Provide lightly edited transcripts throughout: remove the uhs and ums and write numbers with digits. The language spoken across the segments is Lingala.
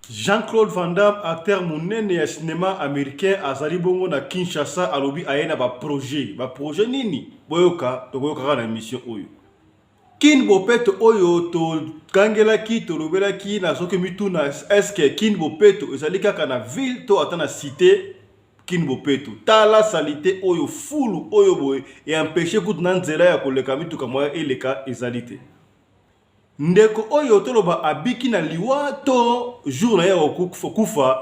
Jean-Claude Van Damme, acteur monene ya cinéma américain, azali bongo na Kinshasa, alobi ayena ba projet nini boyoka tokoyoka na émission oyo. Kin Bopeto oyo to kangelaki to lobelaki na soki mituna eske Kin Bopeto ezali kaka na ville to ata na cité Kin Bopeto tala salité oyo fulu oyo boye et empêcher kutu na nzela ya koleka mituka moya eleka ezalite. Ndeko oyo toloba abiki na liwa to jour na ya kufa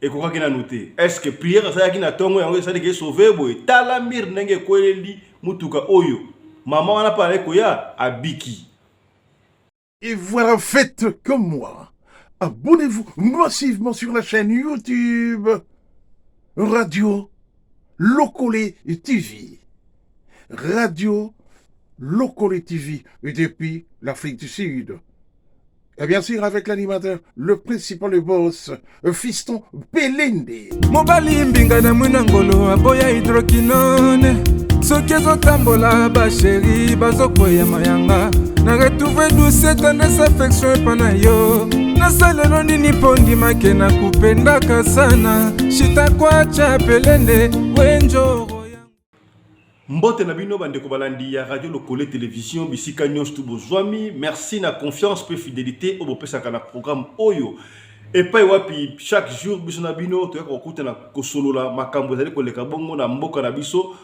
ekokaki na noté. Est-ce que prière asayaki na tongo yango esali ke sauver boye tala mir ndenge kweli mutuka oyo maman wana parlé koya abiki. Et voilà, faites comme moi. Abonnez-vous massivement sur la chaîne YouTube Radio Lokole TV. Radio Lokole TV depuis l'Afrique du Sud. Et bien sûr avec l'animateur, le principal boss, Fiston Belende. Mobali mbinga na mwinangolo aboya hydroquinone. Soki ezotambola basheri bazokoya mayanga. Na retrouve douce tendresse affection epana yo. Nasalelo nini pondimake na kupendaka sana. Shita kwacha Belende wenjo. Mbote na bino bandeko balandi ya Radio Lokole Télévision bisika nyonso tu bozwami. Merci na confiance pe fidélité au bopesaka na programme oyo. Et pas wapi chaque jour biso na bino to yakokuta na kosolola makambo ezali koleka bongo na mboka na biso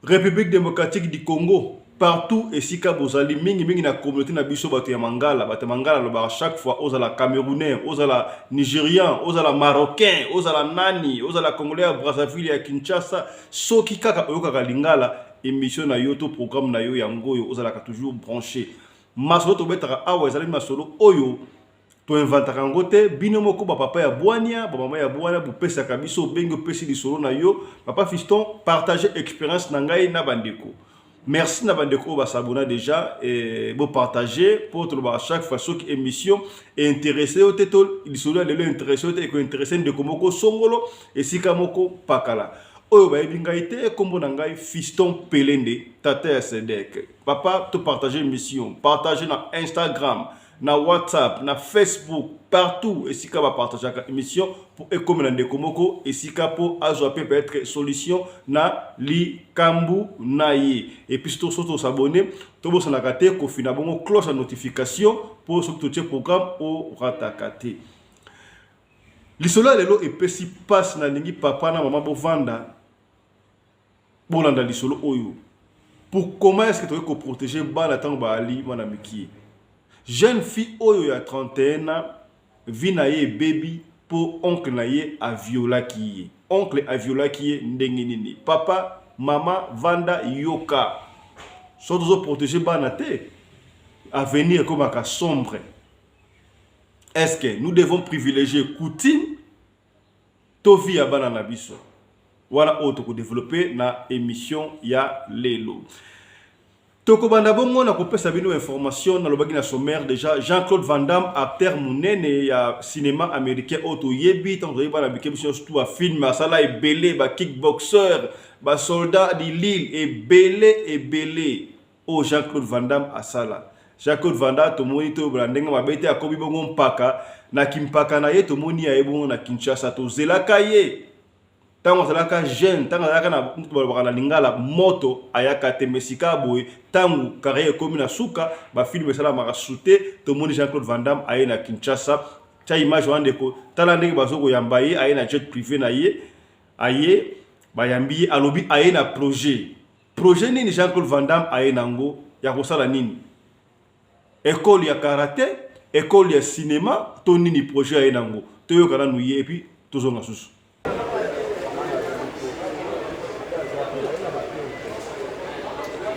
République démocratique du Congo partout et sika bozali mingi na communauté na biso bato ya Mangala lo chaque fois ozala Camerounais ozala Nigérian ozala Marocain ozala nani ozala Congolais à Brazzaville ya Kinshasa soki kaka oyokaka lingala émission na yo to programme na yo yango yo ozalaka toujours branché masolo to betaka awa ezali masolo oyo to inventaka ngote bino moko ba papa ya bwania ba mama ya bwania bu pesa kabiso bengo pesi di solo na yo papa Fiston partager expérience na ngai na bandeko. Merci na bandeko ba s'abonner déjà et bo partager pour tout le chaque fois chaque émission est intéressé au tétol il solo le intéressé et ko intéressé de komoko songolo et sikamoko pakala. Oyo ba ebingaite kombo na ngai Fiston Belende tata ya Sedek. Papa to partager émission, partager na Instagram, na WhatsApp, na Facebook, partout et sika ba partager la émission pour ekomela ndeko moko et sika po azwa peut être solution na li kambu na ye. Et puis tout surtout s'abonner, to bo sana kate ko fina bongo cloche à notification pour ce tout programme au ratakate. Lisola lelo epesi passe na lingi papa na maman bovanda bolanda lisolo oyo. Pour comment est-ce que tu veux protéger bana tango ba ali mwana miki? Jeune fille oyo ya 31 ans vi na ye baby pour oncle na ye a viola ki. Oncle a viola ki ndenge nini. Papa, maman vanda yoka. So dozo protéger bana te. Avenir comme un sombre. Est-ce que nous devons privilégier coutume to vie à bana na biso? Voilà autre que développer na émission ya lelo. Toko banda bongo na kopesa bino information na lobaki na sommaire déjà Jean-Claude Van Damme acteur monene ya cinéma américain auto yebi tanto yeba na bikebisho surtout a film asala ebele ba kickboxer ba soldat di Lille ebele o Jean-Claude Van Damme asala. Jean-Claude Van Damme to moni to brandenga mabete akobi bongo mpaka na kimpaka na ye to moni ya ebongo na Kinshasa to zelaka ye. Tango zalaka jeune, tango zalaka na lingala moto ayaka temesika boy, tango carrière comme na suka, ba film sala maka shooté, to moni Jean-Claude Van Damme aye na Kinshasa, ta image wande ko, tala ndenge bazoko yambaye aye na jet privé na ye, aye ba yambi alobi aye na projet. Projet nini Jean-Claude Van Damme aye nango ya kosala nini? École ya karaté, école ya cinéma, to nini projet aye nango. To yo kana nuye et puis tozo na susu.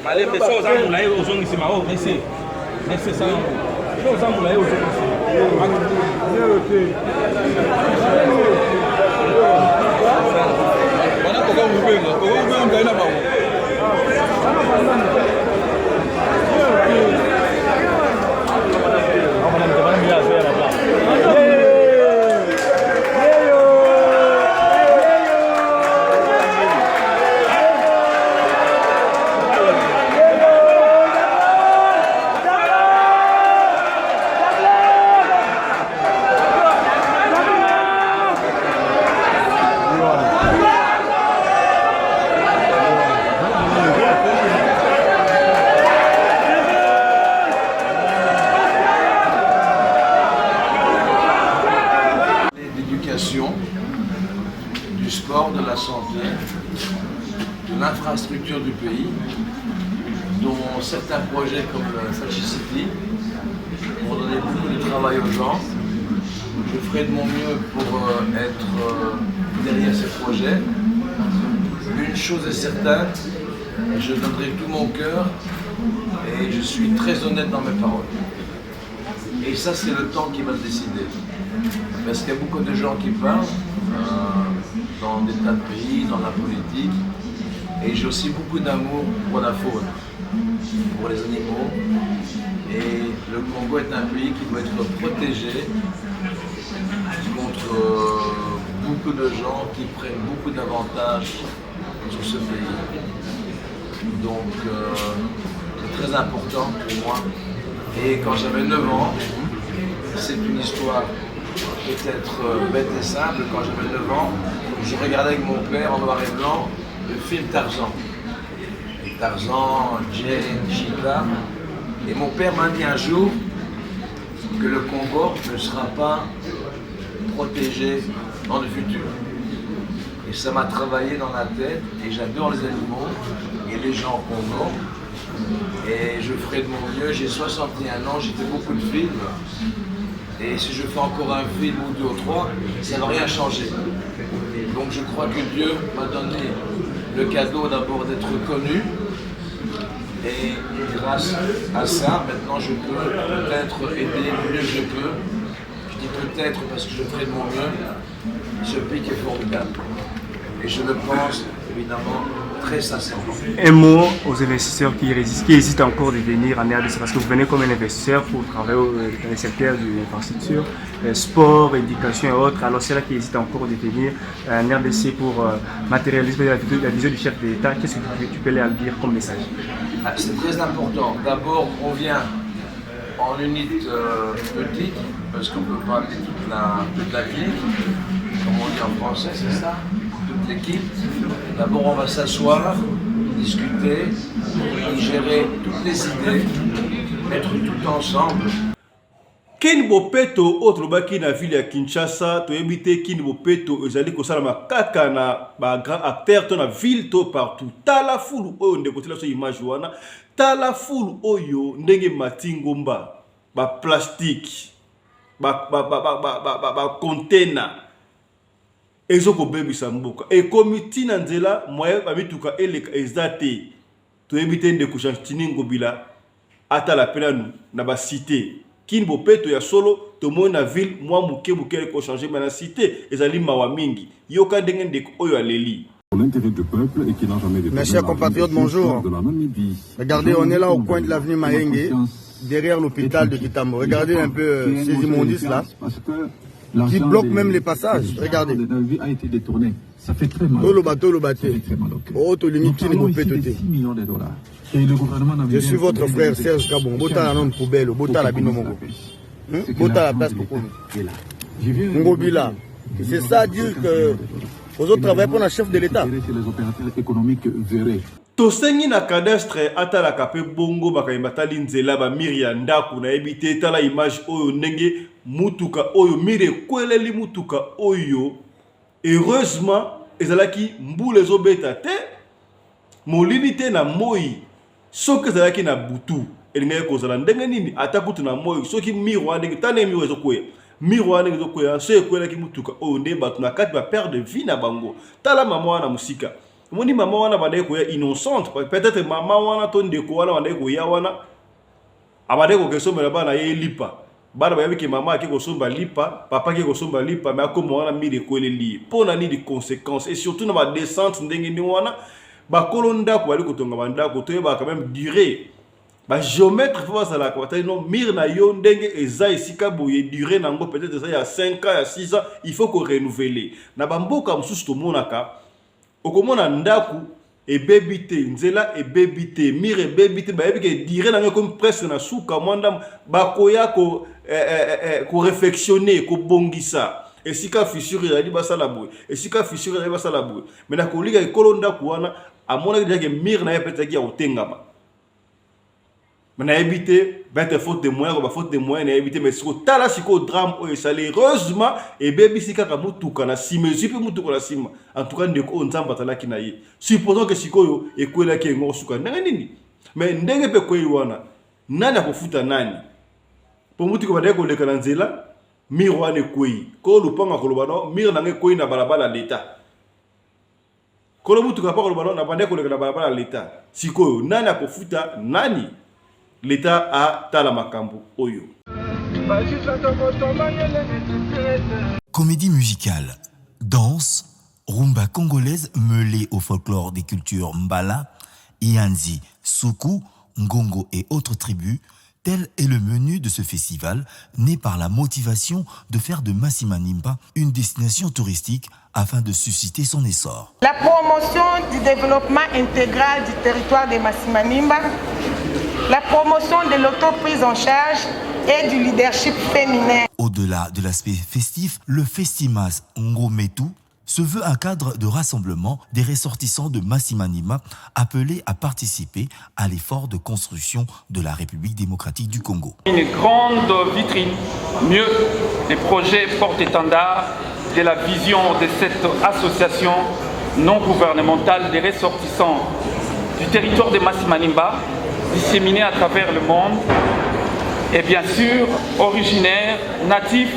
Allez, mais ça, aux amours, aux gens ici, ma restez. Restez ça. Aux amours, aux gens ici. Voilà pourquoi vous pouvez. Pourquoi vous pouvez me là-bas? sport, de la santé, de l'infrastructure du pays, dont certains projets comme le Sachi City vont donner beaucoup de travail aux gens. Je ferai de mon mieux pour être derrière ces projets. Une chose est certaine, je donnerai tout mon cœur et je suis très honnête dans mes paroles. Et ça, c'est le temps qui va le décider. Parce qu'il y a beaucoup de gens qui parlent dans des tas de pays, dans la politique. Et j'ai aussi beaucoup d'amour pour la faune, pour les animaux. Et le Congo est un pays qui doit être protégé contre beaucoup de gens qui prennent beaucoup d'avantages sur ce pays. Donc c'est très important pour moi. Et quand j'avais 9 ans, c'est une histoire peut-être bête et simple, quand j'avais 9 ans, je regardais avec mon père en noir et blanc le film Tarzan. Et Tarzan, Jane, Cheetah. Et mon père m'a dit un jour que le Congo ne sera pas protégé dans le futur. Et ça m'a travaillé dans la tête et j'adore les animaux et les gens au Congo. Et je ferai de mon mieux, j'ai 61 ans, j'ai fait beaucoup de films. Et si je fais encore un film ou 2 ou 3, ça ne va rien changer. Donc je crois que Dieu m'a donné le cadeau d'abord d'être connu. Et grâce à ça, maintenant je peux peut-être aider le mieux que je peux. Je dis peut-être parce que je ferai de mon mieux. Ce pic est formidable. Et je le pense évidemment très sincèrement. Un mot aux investisseurs qui hésitent encore de venir en RDC, parce que vous venez comme un investisseur pour travailler dans le secteur de l'infrastructure, sport, éducation et autres. Alors c'est là qui hésitent encore de venir en RDC pour matérialiser la vision du chef de l'État. Qu'est-ce que tu peux leur dire comme message? C'est très important. D'abord, on vient en unité petite, parce qu'on ne peut pas appeler toute la clique, comme on dit en français, c'est ça, toute l'équipe. D'abord, on va s'asseoir, discuter, gérer toutes les idées, mettre tout ensemble. Ken Bopeto autre baki na ville ya Kinshasa to ebité Ken Bopeto ezali kosala makaka na ba grand acteur to na ville to partout tala fulu oyo ndeko tela so image wana tala fulu oyo ndenge matingomba ba plastique ba container ezoko bebisa mboka e komiti na nzela moye ba mituka eleka ezate to ebité ndeko Chantini Bila atala pena na ba cité Kin Bopeto ya solo to mo na ville moi muke ko changer na cité ezali mawa mingi yoka ndenge ndeko oyo aleli. Pour l'intérêt du peuple et qui n'a jamais Mes chers compatriotes, bonjour. Regardez, on est là au coin de l'avenue Mayenge, derrière l'hôpital de Kitambo. Regardez un peu ces immondices là, qui bloquent même les passages. Regardez. A été détourné. Ça fait très mal. Oh, to limite Kin Bopeto. Et le gouvernement Je suis votre frère Serge Kabon. Bota la non poubelle, bota la binomongo. Bota la place pour Ngo Bila. C'est ça dire que aux autres travaillent pour un chef de l'État. Les opérateurs économiques verraient. Tosengi na cadastre atala kape bongo bakaimatali nzela ba miria ndaku na ebité tala image oyo ndenge mutuka oyo mire kweleli mutuka oyo heureusement ezalaki mbule ezobeta te molini te na moi soki ezalaki na butu elingai kozala ndenge nini atakutu na moi soki miro ndenge tane miro ezokwea miro ndenge ezokwea so ekwelaki mutuka oyo nde bato na kati ba perdre vie na bango tala mama wana musika moni mama wana bandai koya innocente peut-être mama wana to ndeko wana bandai koya wana abandai ko kesomela bana ye lipa bana bayabi ke mama aki kosomba lipa papa ki kosomba lipa mais akomo wana mire kweleli pona ni di conséquences et surtout na ba descente ndenge ni wana ba kolonda ko bali kotonga banda ko toyeba quand même durer ba géomètre faut ça la ko tali non mire na yo ndenge eza isika boye durer nango peut-être ça il y a 5 ans il y a 6 ans il faut qu'on renouveler na ba mboka mususu to monaka okomona ndaku e bebité nzela e bebité mire bebité ba yebike durer nango comme presque na suka mwanda bakoya ko réflexionner ko bongisa esika fissure ya basala boye esika fissure ya basala boye mais na koliga ekolonda kuwana amona déjà que mire na yepetaki ya otengama mais na ebité bête faute de moyens, faute de moyens, et éviter, mais si on t'a là, si on drame, heureusement, et baby, si on a moutou, na sima, si on moutou, na sima, en tout cas, on t'en batala qui naïe. Supposons que si on est quoi là qui est mort, mais ndenge pe quoi wana, nani a futa nani. Pour moutou ko badeko le kananzela, miroane quoi, ko lupanga ko lubano, mir nange quoi na balabala l'état. Ko moutou ka pa ko lubano na bandeko le balabala l'état. Sikoyo nani a futa nani. L'État a Talamakambo Oyo. Comédie musicale, danse, rumba congolaise mêlée au folklore des cultures Mbala, Ianzi, Soukou, Ngongo et autres tribus, tel est le menu de ce festival, né par la motivation de faire de Masimanimba une destination touristique afin de susciter son essor. La promotion du développement intégral du territoire de Masimanimba, la promotion de l'autoprise en charge et du leadership féminin. Au-delà de l'aspect festif, le Festimas Ngometu se veut un cadre de rassemblement des ressortissants de Masimanimba appelés à participer à l'effort de construction de la République démocratique du Congo. Une grande vitrine, mieux, des projets porte-étendard de la vision de cette association non gouvernementale des ressortissants du territoire de Masimanimba, disséminés à travers le monde, et bien sûr originaires, natifs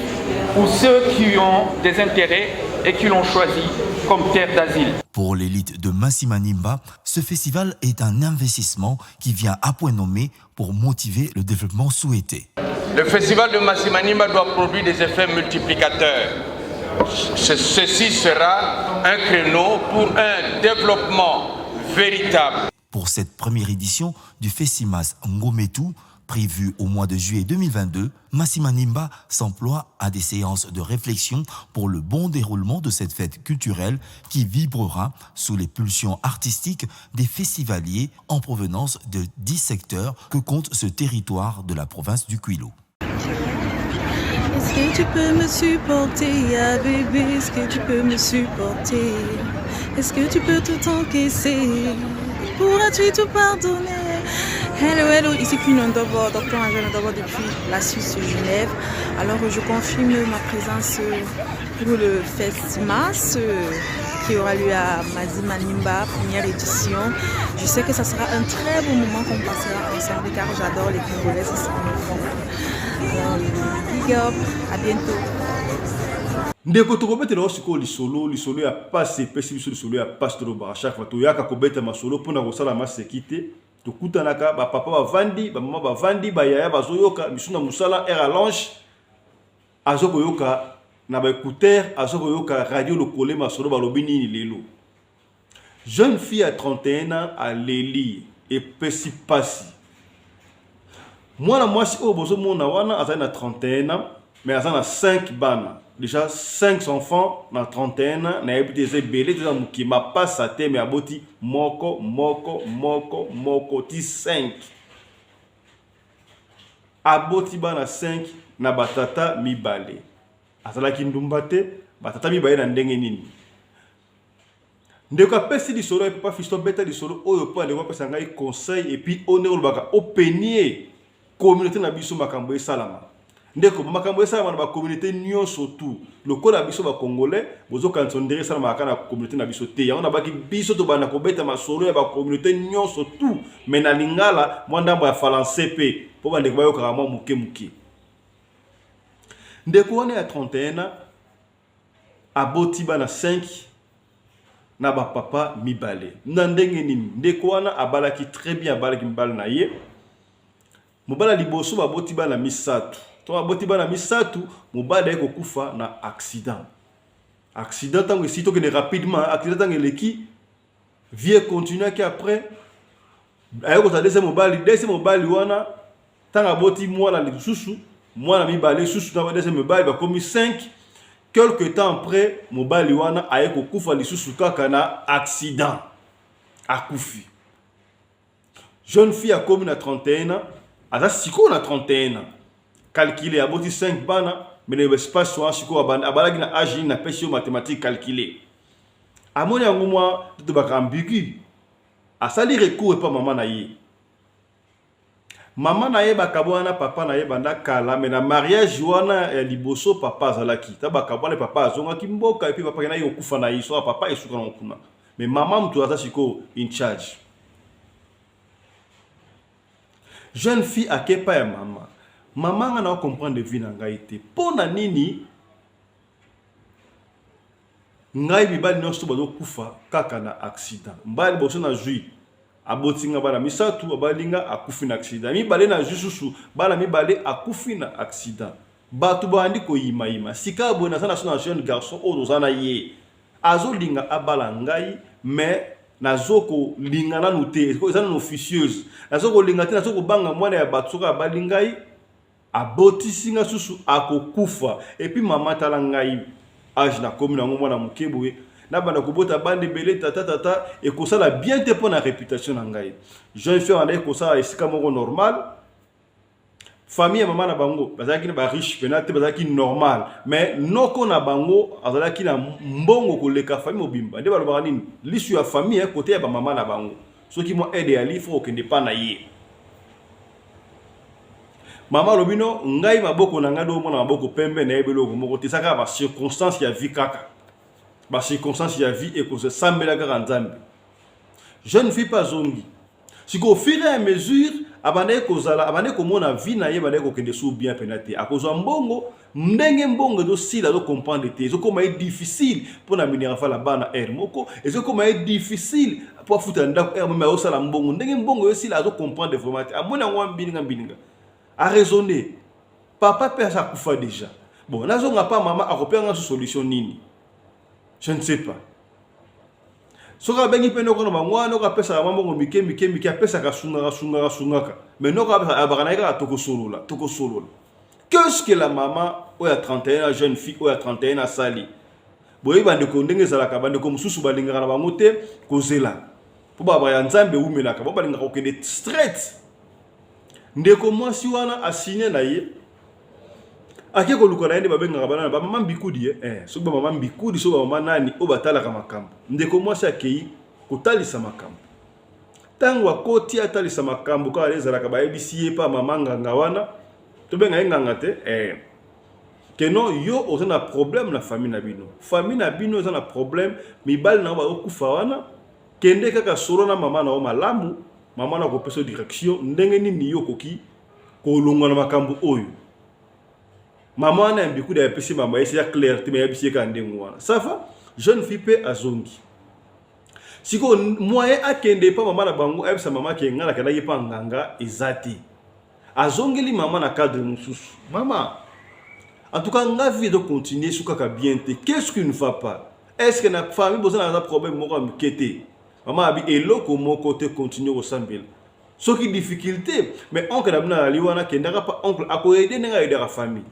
ou ceux qui ont des intérêts et qui l'ont choisi comme terre d'asile. Pour l'élite de Masimanimba, ce festival est un investissement qui vient à point nommé pour motiver le développement souhaité. Le festival de Masimanimba doit produire des effets multiplicateurs. Ceci sera un créneau pour un développement véritable. Pour cette première édition du Festimas Ngometu, prévue au mois de juillet 2022, Masimanimba s'emploie à des séances de réflexion pour le bon déroulement de cette fête culturelle qui vibrera sous les pulsions artistiques des festivaliers en provenance de 10 secteurs que compte ce territoire de la province du Kwilu. Est-ce que tu peux me supporter, ah bébé? Est-ce que tu peux me supporter? Est-ce que tu peux tout encaisser? Pourras-tu tout pardonner? Hello, ici Queen Ondobo, docteur Angèle Ondobo depuis la Suisse Genève. Alors je confirme ma présence pour le Festimas qui aura lieu à Masimanimba, première édition. Je sais que ça sera un très bon moment qu'on passera ensemble car j'adore les Congolaises ensemble. Big up, à bientôt. Ndeko tokobetela osiko lisolo ya passe pesi biso lisolo ya passe toloba chaque fois toyaka kobeta masolo pona kosala masekite tokutanaka ba papa bavandi ba mama bavandi ba yaya bazoyoka misuna musala era allonge azokoyoka na ba écouteur azokoyoka radio lokole masolo balobi nini lelo. Jeune fille à 31 ans à Leli et pesi pasi. Mwana mwasi o bozo mona wana azali na 31 ans mais azali na 5 bana. Déjà 5 enfants dans 31 ans, na habité des belé des amours qui m'a pas sa tête mais aboti moko ti 5. Aboti bana 5 na batata mibale. Azala ki ndumbate batata mibale na ndenge nini. Ndeko pesi di solo et pas fisto beta di solo oyo pa ndeko pesa ngai conseil et puis honneur baka openier communauté na biso makambo e salama. Ndeko makambo esala na ba communauté nyonso tout lokola biso ba congolais bozo kansondere sala makana communauté na biso te ya on baki biso to bana ko beta masolo ya ba communauté nyonso tout mais na lingala mwandamba ya français pe po ba ndeko bayoka mwa muke ndeko wana ya 31 ans aboti bana 5 na ba papa mibale na ndenge nini ndeko wana abalaki très bien abalaki mibale na ye mobala liboso baboti bana misatu. Toi, aboti bana misatu, mobala eko kufa na accident. Accident tango sito que rapidement, accident tango leki vie continue qui après ayoko ta deuxième mobali wana tango aboti mwana lisusu, mwana mibale susu na deuxième mobali ba komi 5 quelque temps après mobali wana ayeko kufa lisusu kaka na accident akufi. Jeune fille a commis na 31 ans, aza siko na 31 ans. Calculer aboti 5 bana mais l'espace soit siko abalaki na âge na pesi mathématique calculer amoni yango mwa to ba ambigu asali recours pa maman na ye Maman na yeba kabwana papa na yeba nda kala mais na mariage wana ya liboso papa azalaki ta bakabwana papa azonga kimboka et puis papa na yo kufa na iso papa esuka na kuna mais maman mtu aza siko in charge. Jeune fille a kepa ya maman. Maman na comprendre vie na ngai te. Pona nini ngai bibali nyonso bazo kufa kaka na accident. Mbali boso na jui abotinga bana misatu abalinga akufi na accident. Mibale na jususu bana mibale akufi na accident. Batu bandi ko yima sika bona sana sona jeune garçon o dozana ye. Azo linga abala ngai mais nazoko linga na nuté ezana no officieuse. Nazoko linga te nazoko banga mwana ya batsuka abalingai abotisinga susu akokufa et puis mama tala ngai age na komi na mwana mukeboye na bana kobota bande belé tata et ko sala bien te pour la réputation na ngai. Jeune fille anda ko sala esika moko normal. Famille maman na bango bazaki na ba riche penate bazaki normal mais noko na bango azalaki na mbongo ko leka famille mobimba nde balobaka nini lisu ya famille côté ya ba maman na bango soki mo aide ali faut que ne pas na ye. Maman Robino, ngai maboko na ngado mona maboko pembe na ebelo moko te saka ba circonstance ya vie kaka. Ba circonstance ya vie et ko se sambela kaka nzambe. Jeune fille pas zongi. Si ko fur et à mesure abane ko zala abane ko mona vie na ye bane ko kende sou bien penate. Akozo mbongo ndenge mbongo do sila do comprendre te. Zo koma est difficile pour na minera fa la bana er moko et zo koma est difficile pour futa ndako er mais o sala mbongo ndenge mbongo yo sila zo comprendre vraiment. Amona ngwa mbininga. A raisonner. Papa père ça kufa déjà. Bon, nazo nga pas maman a repéré une solution nini. Je ne sais pas. Soka bengi peno kono mangwa no ka pesa maman ngo mike pesa ka sunga ka. Mais no ka abana ka toko solo. Qu'est-ce que la maman ou ya 31 jeune fille ou ya 31 a sali. Boye bande ko ndenge zala ka bande ko mususu balinga na bango te ko zela. Po baba ya nzambe umelaka. Bo balinga ko kende straight. Ndeko mwasi wana asigné na ye ake ko luka na yende babenga bana ba mama mbikudi so ba mama mbikudi so ba mama nani o batala ka makambo ndeko mwasi akei kotalisa makambo tango akoti atalisa makambo ka alezala ka ba ebisi pa mama nganga wana to benga nganga te que non yo ozana problème na famille na bino ozana problème mibali na ba okufa wana kende kaka solo na mama na o malamu. Maman a repéré direction ndenge nini yo koki ko longa na makambo oyo. Maman na mbiku da pesi mama esi ya clarté mais yebisi ka ndengo wana. Ça va? Jeune fille pe azongi. Siko moyen akende pa maman na bango ebisa maman ke ngala kana yepa nganga ezati. Azongeli maman na cadre mususu. Maman, en tout cas nga vie de continuer suka ka bien te. Qu'est-ce qui ne va pas? Est-ce que na famille besoin na problème moko mkete? Maman abi eloko mon côté continue au sambel. Ce qui difficulté, mais oncle d'abna liwana kendaka pas oncle a ko aider aider la famille.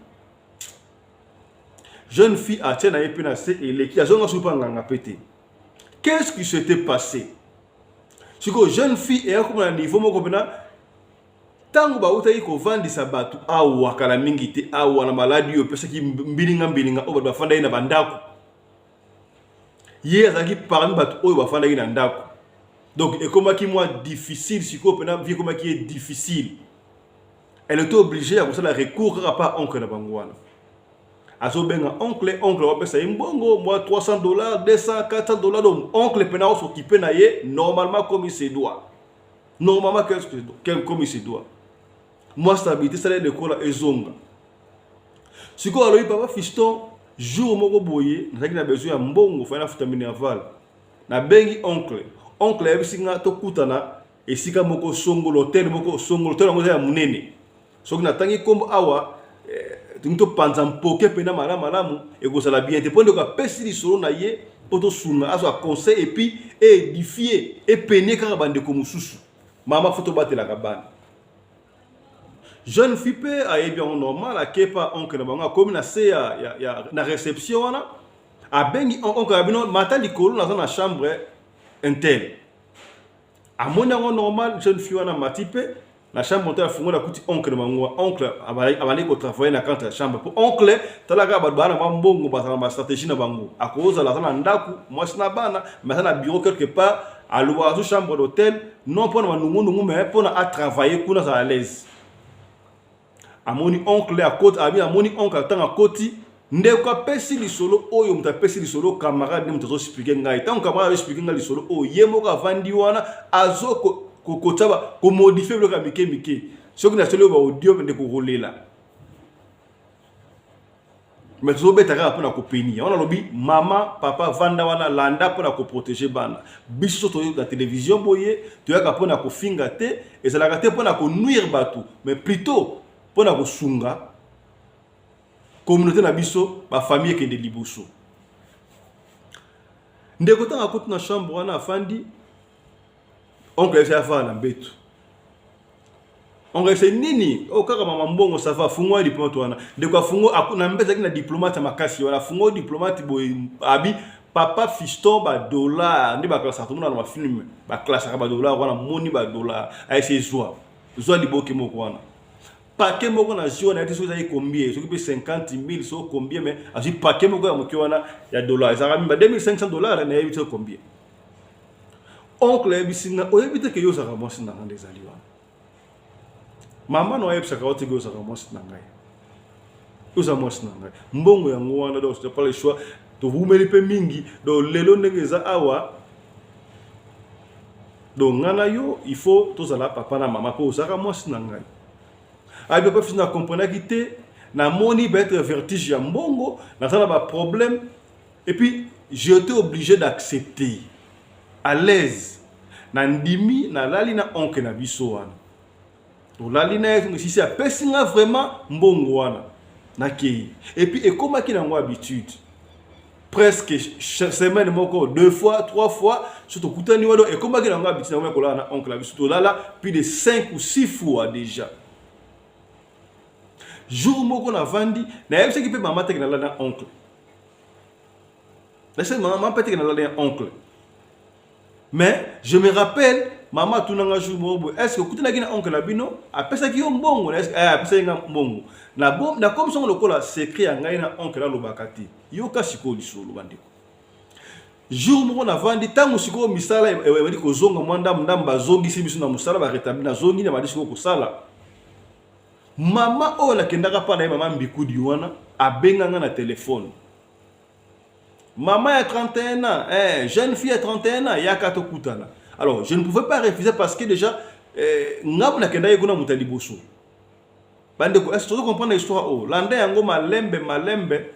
Jeune fille a tient na epena se et qui a zonga soupa nganga pété. Qu'est-ce qui s'était passé? Si ko jeune fille est comme na niveau moko bena tango ba utayi ko vandi sabatu awa kala mingi te awa na maladie yo pesa ki mbilinga o ba fanda ina bandako. Hier azaki parmi batu oyo bafanda ki na ndako. Donc et comme qui moi difficile si ko pena vie comme qui est difficile. Elle était obligée à la recourir à pas oncle na bangwana. Azo benga oncle va pesa imbongo moi $300, $200, $400 donc oncle pena o s'occuper na ye normalement comme il se doit. Normalement comme il se doit. Moi stabilité ça les cola ezonga. Si ko aloyi papa fiston jour moko boye nazaki na besoin ya mbongo fa na futa minerval na bengi oncle ebisinga to kutana esika moko songolo hotel ngo ya munene soki na tangi kombo awa tinto panza mpoke pena malamu e ko sala bien te ponde ko pesi li solo na ye poto sunga aso conseil et puis édifier et peiner ka bande ko mususu mama photo batela ka bana. Jeune fille a bien normal a kepa oncle na bango comme na se ya na réception wana a bengi oncle abino mata likolo na chambre intel a mona normal jeune fille wana matipe na chambre intel fungo na kuti oncle na bango oncle abali ko travailler na contre chambre pour oncle talaka bana ba mbongo ba stratégie na bango a cause la na ndaku moi na bana mais na bureau quelque part à l'oiseau chambre d'hôtel non pour na nungu mais pour na travailler kuna à l'aise. amoni oncle à côté abi amoni oncle atanga koti ndeko apesi lisolo oyo muta pesi lisolo camarade muta zo expliquer ngai tant camarade expliquer ngai lisolo oyo yemoko avandi wana azo ko taba ko modifier le mike soki na solo ba audio ndeko rolela mais tout bête à pour copénie on a lobby maman papa vanda wana landa pour la protéger bana biso to la télévision boye tu as pour na ko finga te et ça la gâté pour na ko nuire batu mais plutôt pour na ko sunga communauté na biso ba famille ke de liboso ndeko tanga ko na chambre wana afandi oncle esa fa na mbetu on reste nini o kaka mama mbongo ça va fungo diplomate wana de quoi fungo na mbeza kina diplomate makasi wana fungo diplomate boy abi papa fiston ba dollar ndi ba classe tout na ma film ba classe ba dollar wana moni ba dollar ay se zwa liboke moko wana paquet moko na zio na eti so za combien so ki 50,000 so combien mais azi paquet moko ya moki wana ya dollar ça ramimba $2,500 na yebito combien oncle ebisina o yebite ke yo za ramonsi na des aliwa mama no yebisa ka otigo za ramonsi na ngai uza mosi na ngai mbongo yango wana do c'est pas le choix to vumeli pe mingi do lelo ndengeza awa do ngana yo il faut to zala papa na mama po za ramonsi na ngai aïe pas fina comprendre quitter na moni va être vertige ya mbongo na ça ba problème et puis j'étais obligé d'accepter à l'aise na ndimi na lali na onke na biso wana to lali na yetu si c'est pesinga vraiment mbongo wana na kei et puis et comme qui na ngo habitude presque chaque semaine moko 2 fois 3 fois surtout kutani wado et comme qui na ngo habitude na ko la na onke na biso to lala plus de 5 ou 6 fois déjà jour moko na vandi na yebse ki pe mama te na la na oncle laisse maman peut-être que na la na oncle mais je me rappelle maman tunanga jour moko est-ce que kutana ki na oncle na bino apesa ki yo mbongo est-ce apesa nga mbongo na bom na comme son lokola secret ya ngai na oncle la lobakati yo ka siko lisolo bandeko jour moko na vandi tango siko misala e ko zonga mwanda ndamba zongi sibiso na musala ba rétablir na zongi na ba siko ko sala mama o la kendaka pa na mama mbikudi wana abenganga na téléphone maman a 31 ans jeune fille à 31 ans ya kato kutana alors je ne pouvais pas refuser parce que déjà ngap na kenda yekuna mutaliboso bande ko est-ce que tu comprends l'histoire o landa yango malembe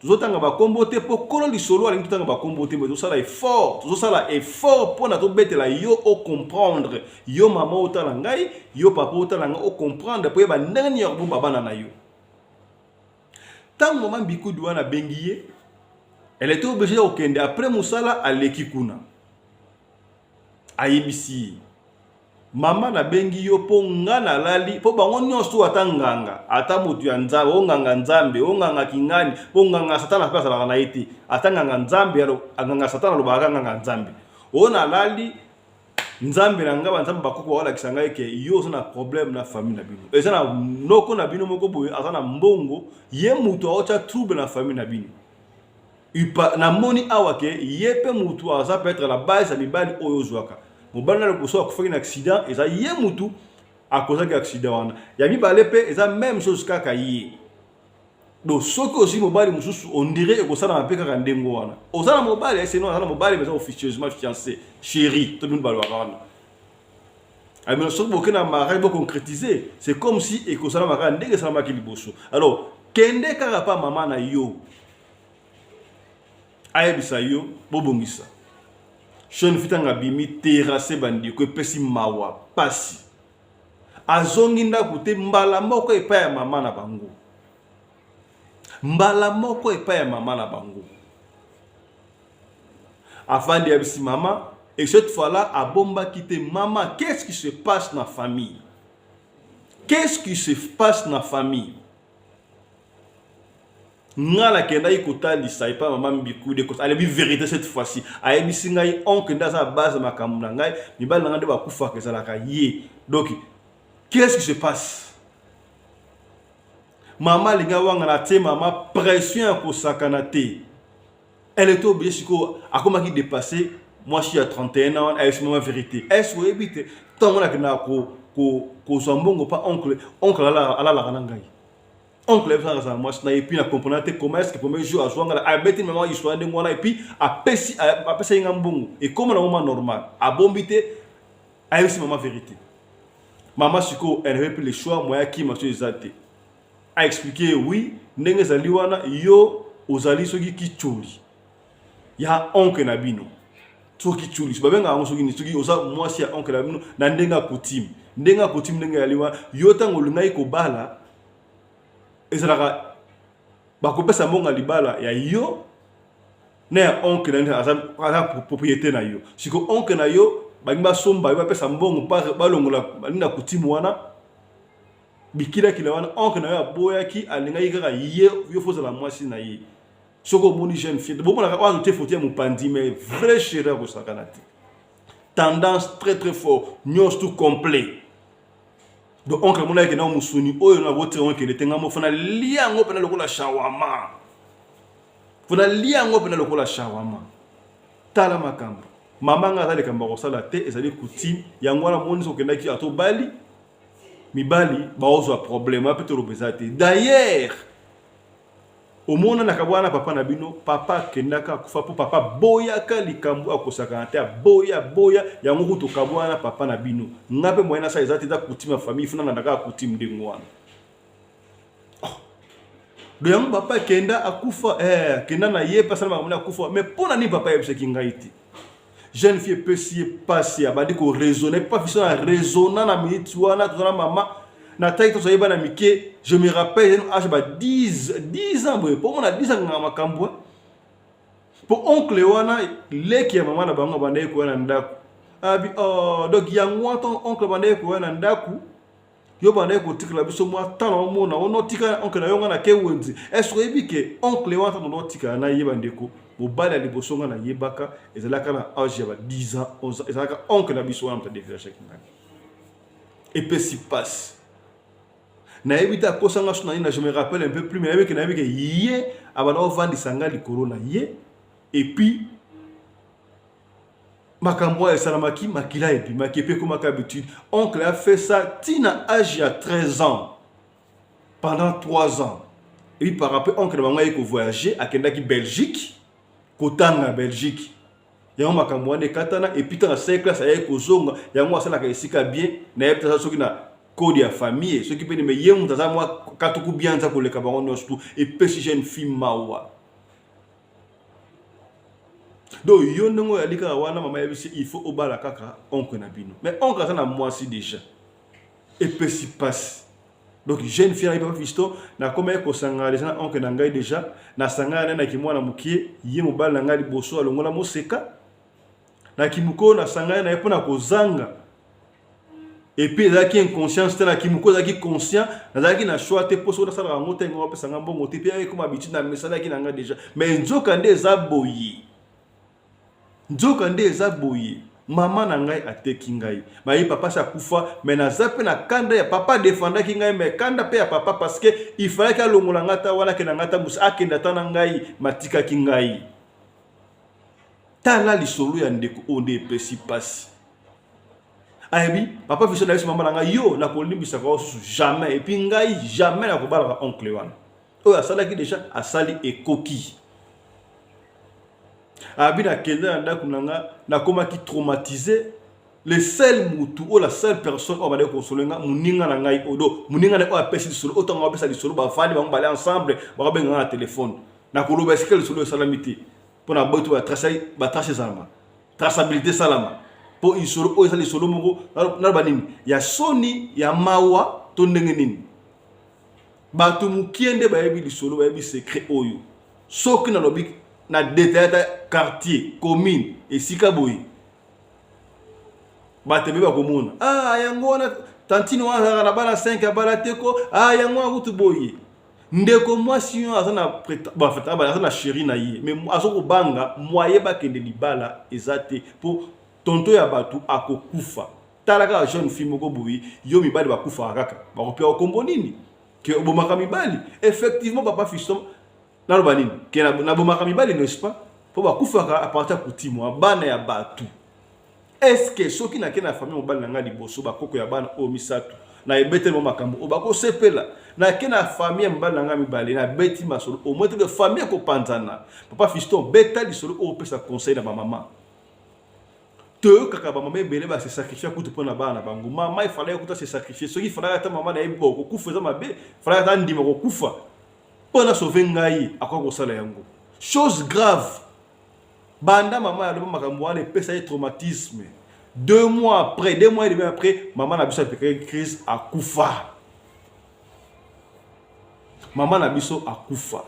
tuzotanga ba kombote po kolo lisolo alingi tanga ba kombote mais ça la effort pour na to betela yo o comprendre yo mama otala ngai yo papa otala ngai o comprendre po ba ndani ya bomba bana na yo tant maman bikudu wana bengiye elle était obligée au kende après musala aleki kuna ayibisi mama na bengi yo po ngana lali po bango nyonso atanganga ata mutu ya nzambe o nganga nzambe o nganga kingani po nganga satana pesa la na iti atanganga nzambe alo nganga satana lo baganga nzambe o na lali nzambe na ngaba nzambe bakoko wala kisanga yake yo so na problème na famille na bino eza na noko na bino moko boye azana mbongo ye mutu aocha trouble na famille na bino na moni awake yepe mutu aza peut-être la base ya mibali oyo zwaka mobali na le poso akufaki na accident eza ye mutu akozaki accident wana ya mibale pe eza même chose kaka ye do soki aussi mobali mususu on dirait ekosala na pe kaka ndengo wana ozala mobali ese non azala mobali mais officieusement fiancé chéri tout le monde balwa wana mais soki boke na mariage bo concrétiser c'est comme si ekosala mariage ndenge salama ki liboso alors kende kaka pa mama na yo ayebisa yo bobongisa jeune fitanga bimi terrasse bandi ko pesi mawa pasi azongi ndakute mbala moko epa ya mama na bango afandi yabisi mama et cette fois là a bomba quitter maman qu'est-ce qui se passe dans la famille ngala kenda ikotali sai pa mama mbikude ko ale bi vérité cette fois-ci ayebi singai onke ndaza base makambu na ngai mibali na ngande ba kufa ke zalaka ye donc qu'est-ce qui se passe mama linga wanga na te mama pression ko sakana te elle est obligée siko akoma ki dépasser moi je suis à 31 ans est-ce maman vérité est-ce que ebite tant on a na ko so mbongo pa oncle ala la kana ngai oncle est dans moi et puis na comprendre comment est-ce que premier jour à jouer à mettre maman histoire de moi et puis à pesi ngambongo et comme un moment normal à bombiter à aussi maman vérité maman siko elle avait pris le choix moi qui m'a exalté a expliqué oui ndenge zali wana yo ozali soki ki chuli ya oncle na bino soki chuli babenga ngo soki ni soki oza moi si ya oncle na bino na ndenga coutume ndenga yaliwa yo tango lungai ko bala ezalaka bakopesa mbonga libala ya yo na ya oncle na aza propriété na yo siko oncle na yo bagimba somba yo pesa mbongo pa balongola na kutimu wana bikila kila wana oncle na yo aboya ki alinga yika ye yo foza la mwasi na ye soko boni jeune fille bon la wa te fotie mu pandi mais vrai chéri ko sakanati tendance très fort nyos tout complet. Donc oncle mona ke na musuni oyo na vote on ke letenga mo fana liango pena lokola shawama. Fana liango pena lokola shawama. Tala makambo. Mama nga zali kamba kosala te ezali coutume yango wana moniso ke ndaki ato bali mibali baozo problème peut robezate. D'ailleurs au monde na kabwana papa na bino papa kendaka kufa po papa boyaka likambo akosaka te boya yango kuto kabwana papa na bino ngape moyena sa ezati da coutume famille funa na ndaka coutume de ngwana do yango papa kenda akufa kenda na ye pasala mamuna akufa mais pona ni papa yebse kingaiti jeune fille peut s'y passer abandi ko raisonner pas fiso na raisonner na minute wana tozana mama na taille to soyeba na mike je me rappelle âge ba 10 ans pour mon a 10 ans na makambo pour oncle wana leki ya mama na bango bande ko na ndaku abi donc yango ton oncle bande ko na ndaku yo bande ko tikla biso mo tano mo na ono tika oncle na yo na ke wenzi est-ce que bike oncle wana no tika na yeba ndeko bo bala liboso na yebaka ezalaka na âge ba 10 ans 11 ans ezalaka oncle na biso wana peut décrire chaque année et puis si passe na ebita kosanga suna ina je me rappelle un peu plus mais avec na avec yé abana vandi sanga likolo na yé et puis makambo ya salamaki makila et puis makepe comme habitude oncle a fait ça tina âge à 13 ans pendant 3 ans et puis par rapport oncle bango yeko voyager à Kendaki Belgique kotanga Belgique yango makambo ane katana et puis dans 5 classes ayeko zonga yango asala ka esika bien na yebta soki na code ya famille ce qui peut me yemu taza moi katuku bien za ko le kabaron nostu et petit jeune fille mawa do yo ndongo ya lika wana mama yebisi il faut obala kaka oncle na bino mais oncle ça na moi si déjà et petit passe donc jeune fille na pas fisto na comme ko sanga les na oncle na ngai déjà na sanga na ki mwana mukie ye mobala na ngai boso alongola moseka na kimuko na sanga na epona ko zanga. Et puis là qui est inconscient c'est là qui me cause qui conscient là qui n'a choix te poso na sala ngote ngo pesa ngambongo te puis comme habitude na mesala qui nanga déjà mais nzokande zaboyi mama na ngai ateki ngai mai papa sa kufa mais na zape na kanda ya papa défenda ki ngai mais kanda pe ya papa parce que il fallait que longola ngata wala ke na ngata musa akenda tana ngai matika ki ngai tala lisolo ya ndeko onde pesi pasi. Aibi, papa fiso na maman nanga yo na kolimbisa ko jamais et puis ngai jamais na ko bala oncle wana. O asala ki déjà asali ekoki. Abi na kenda ndako nanga na koma ki traumatisé le seul mutu ou la seule personne o ba de konsolenga muninga na ngai odo muninga na ko apesi solo autant ngapesa lisolo ba fali ba ngbalé ensemble ba benga na téléphone. Na ko loba skel solo salamité pour na botu ba tracer salama. Traçabilité salama. Po isoro o isali solo moko na banini ya soni ya mawa to ndenge nini batu mukiende ba yebi lisolo ba yebi secret oyo soki na lobi na détail quartier commune et sikaboyi batebe ba komona yango na tantino wana na bana 5 bana teko yango akutu boyi ndeko mwasi yo azana ba feta ba azana chérie na ye mais azoko banga moye ba kende libala ezate pour tonto ya batu akokufa talaka jeune fille moko boui yo mibali bakufa kaka bakopia kombo nini ke bomaka mibali effectivement papa fiston na loba nini ke na bomaka mibali n'est-ce pas po bakufa ka aparta kutimo bana ya batu est-ce que soki na ke na famille mobali na nga liboso bakoko ya bana o misatu na ebete mo makambo o bako sepela na kena famille mbala nga mibale na beti masolo au moins que famille ko panzana papa fiston beta lisolo o pesa conseil na ba maman te kaka ba maman ebele ba se sacrifier kutu pona bana bango maman il fallait kuta se sacrifier so il fallait ata maman na ebo ko kufa za mabe fallait ata ndima ko kufa pona sauver ngai akwa ko sala yango chose grave banda maman ya loba makambo wana pesa y traumatisme 2 mois après 2 mois et demi après maman na biso apeka crise akufa maman na biso akufa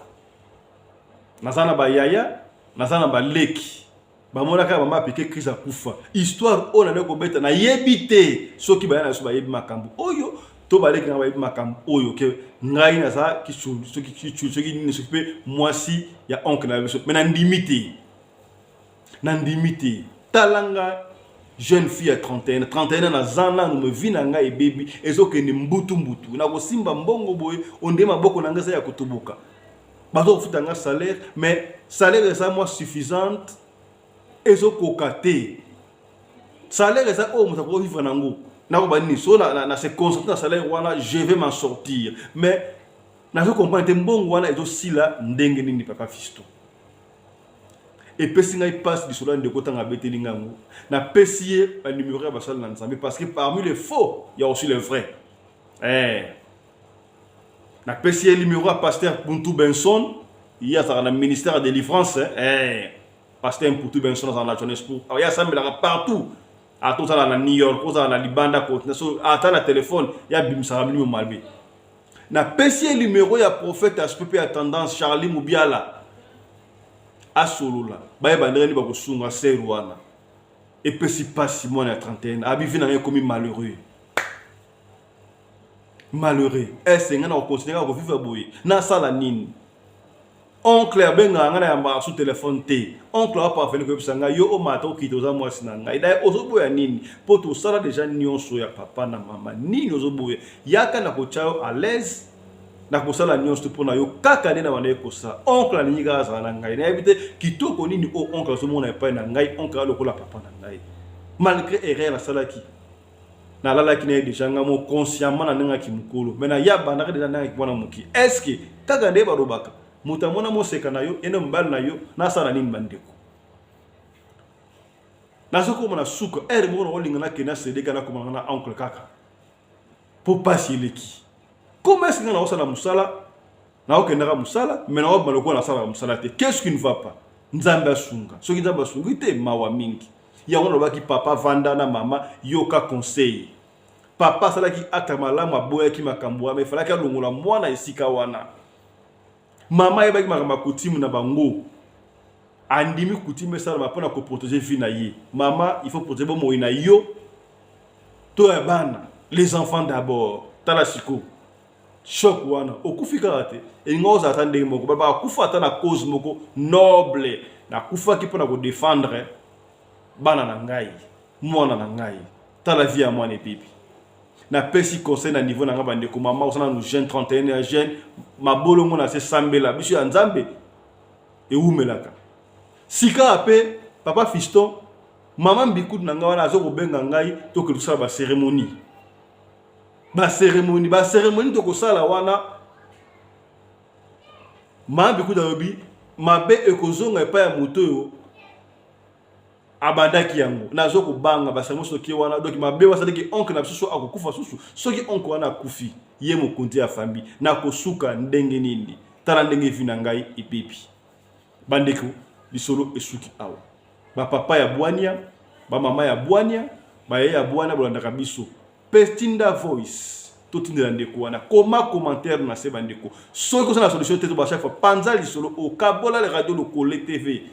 nazana ba yaya nazana ba leki bamona ka maman apeka crise akufa histoire ona ne ko beta na yebite soki ba na so ba yebi makambo oyo to ba leki na ba yebi makambo oyo ke ngai na za ki soki ni soki pe mwasi ya oncle na biso mais na ndimité talanga jeune fille à 31 na zana no me vina nga e baby ezoke ni mbutu na ko simba mbongo boy onde maboko na ngasa ya kutubuka bazo futa nga salaire mais salaire ça moi suffisante ezoko kate salaire ça o muta ko vivre nango na ko bani so na se concentrer na salaire wana je vais m'en sortir mais na zo comprendre mbongo wana ezo sila ndenge nini papa fisto et pesi ngai passe du solan de kota nga beteli ngango na pesier un numéro ya basal na nzambe parce que parmi les faux il y a aussi les vrais na pesier numéro à pasteur Puntu Benson il y a ça dans le ministère de délivrance pasteur Puntu Benson dans la Johannesburg il y a ça mais là partout à tout ça dans New York tout ça dans Libanda côté so attend le téléphone il y a bim ça bim malbe na pesier numéro ya prophète HPP à tendance Charlie Mubiala asolula baye bandreni ba ko sunga serwana et puis si pas Simon à 31 abivi na comme malheureux est-ce ngana ko continuer ko vivre boye na sala nini oncle benga ngana ya ma sous téléphone te oncle a pas fait ko bisanga yo o mata o kito za mwasi na ngai dai ozoboya nini poto sala déjà nyonso ya papa na mama nini ozoboya yaka na ko chao à l'aise na kosala nyonso pona yo kaka nde na bana ekosa oncle alinga za na ngai na ebite kitoko nini o oncle so mona epai na ngai oncle lokola papa na ngai malgré erreur la salaki na lala ki na déjà ngamo consciemment na nga ki mukolo mais na ya bana déjà na ki bona muki est-ce que kaka nde ba robaka mutamona mo seka na yo ene mbal na yo na sala nini bandeko na soko mona suka mo na olinga na kena cede kana ko na oncle kaka pour passer leki. Comment est-ce que nous avons musala na okendaka musala mais na obaloko na sala musala te qu'est-ce qui ne va pas nzamba sunga so ki nzamba sunga te mawa mingi ya on lobaki papa vanda na mama yoka conseil papa sala ki akamala maboya ki makambo mais fala ka longola mwana esika wana mama yebaki makamba kutimu na bango andimi kutimu sala mapona ko protéger vie na ye mama il faut protéger bo moina yo to ya bana les enfants d'abord tala siko choc wana okufika ate ngoza atande moko ba kufa ata na cause moko noble na kufa ki pona ko défendre bana na ngai mwana na ngai tala vie ya mwana pipi na pesi conseil na niveau na nga bande ko mama osana no jeune 31 ya jeune mabolo mona se sambela biso ya nzambe e umelaka sika ape papa fiston mama mbikudu na nga wana azoko benga ngai to ke tusala ba cérémonie ba cérémonie to ko sala wana mambi ku daobi mabe ekozonga epa ya moto yo abandaki yango nazo ko banga ba cérémonie soki wana donc mabe wasali ki oncle na biso akokufa susu soki oncle wana akufi ye mokonzi ya famille na kosuka ndenge nini tala ndenge vina ngai ipepi bandeko lisolo esuki awa ba papa ya bwania ba mama ya bwania ba ye ya bwania bolanda biso Pestinda voice tout ndeko wana koma commentaire na se bandeko so ko na solution te to ba chaque fois panza li solo o kabola le radio le Kolé TV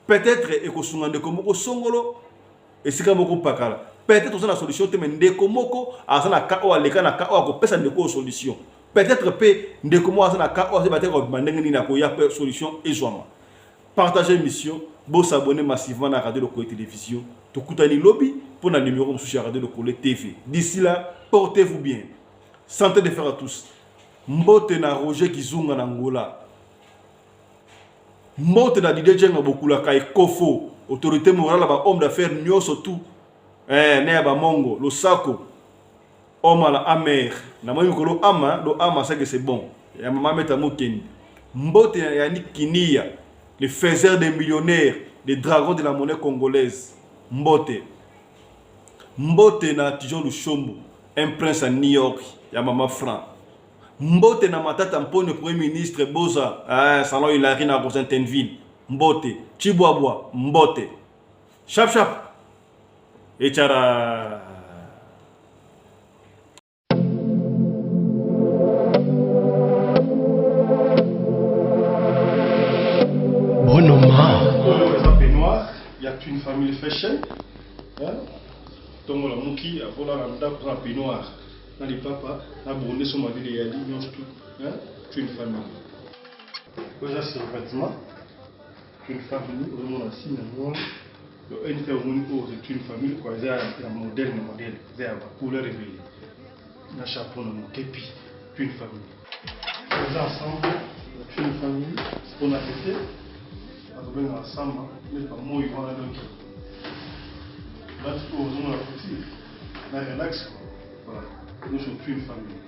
peut-être e ko sunga ndeko moko songolo e sika moko pakala peut-être to na solution te mais ndeko moko azana ka o aleka na ka o ko pesa ndeko solution peut-être pe ndeko mo azana ka o se bateka ko mandenge ni na ko ya solution ezwama partager émission bo s'abonner massivement na radio le Kolé télévision to kutani lobby pour le numéro de Radio Le Kolé TV. D'ici là, portez-vous bien. Santé de faire à tous. Mbote na Roger Kizunga na Angola. Mbote na Didier Djenga Bokula Kai Kofo. Autorité morale ba homme d'affaires nyo surtout. Ne ba Mongo, Losako. homme à la amer. Na moi yukolo ama, do ama ça que c'est bon. Ya maman met amo Ken. Mbote ya Nikinia, le faiseur des millionnaires, des dragons de la monnaie congolaise. Mbote. Mbote na Tijon Lushombo, un prince à New York, ya maman Franc. Mbote na matata mpone premier ministre Boza, salon Hilary na Rosentenville. Mbote, Chiboabwa, Mbote. Chap chap. Echara. Bonoma. Peignoir, il y a une famille fashion. Donc la mouki a volé la pour un peignoir. Dans les papas, la brûlé son mari et Ali, non tout. C'est une famille. Déjà c'est un vêtement. C'est une famille, on a signé c'est une famille quoi, c'est un modèle, c'est un couleur réveillée. Un chapeau, un képi, c'est une famille. Les ensemble, c'est une famille, ce qu'on a fait. On va ensemble, mais pas moi, ils vont aller donc. Là, tu peux oser la couture, là, relax. Voilà, nous sommes plus une famille.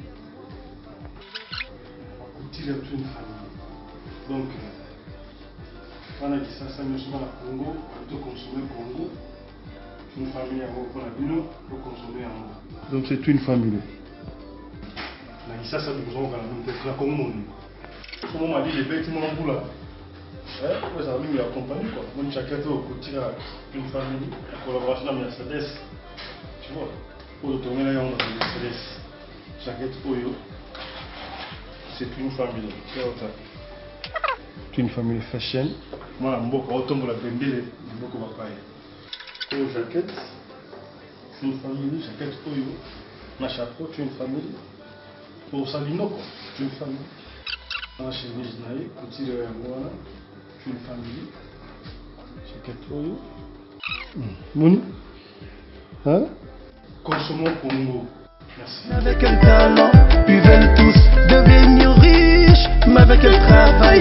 Couture est une famille. Donc, on a dit ça, nous sommes à Congo, on peut consommer Congo. Une famille à vous, on a dit nous, on peut consommer en Congo. Donc, c'est une famille. On a dit ça, nous avons la Congo. Comment on m'a dit les bêtements en bout là? Les amis m'y accompagnent quoi. Même chacun fait au côté une famille, en collaboration avec Mercedes. Tu vois, pour le tourner là, on a Mercedes. Chacun Oyo, c'est une famille. C'est une famille fashion. Moi, je suis autant la bembele, je suis papaye. Pour jaquette, c'est une famille. Jaquette Oyo, ma chapeau, c'est une famille. Pour Salino, c'est une famille. Ma chemise naïe, petit de Moana. Une famille, c'est quelque chose. Moni, hein? Consommons Congo. Merci. Avec un talent, ils veulent tous devenir riches, mais avec un travail,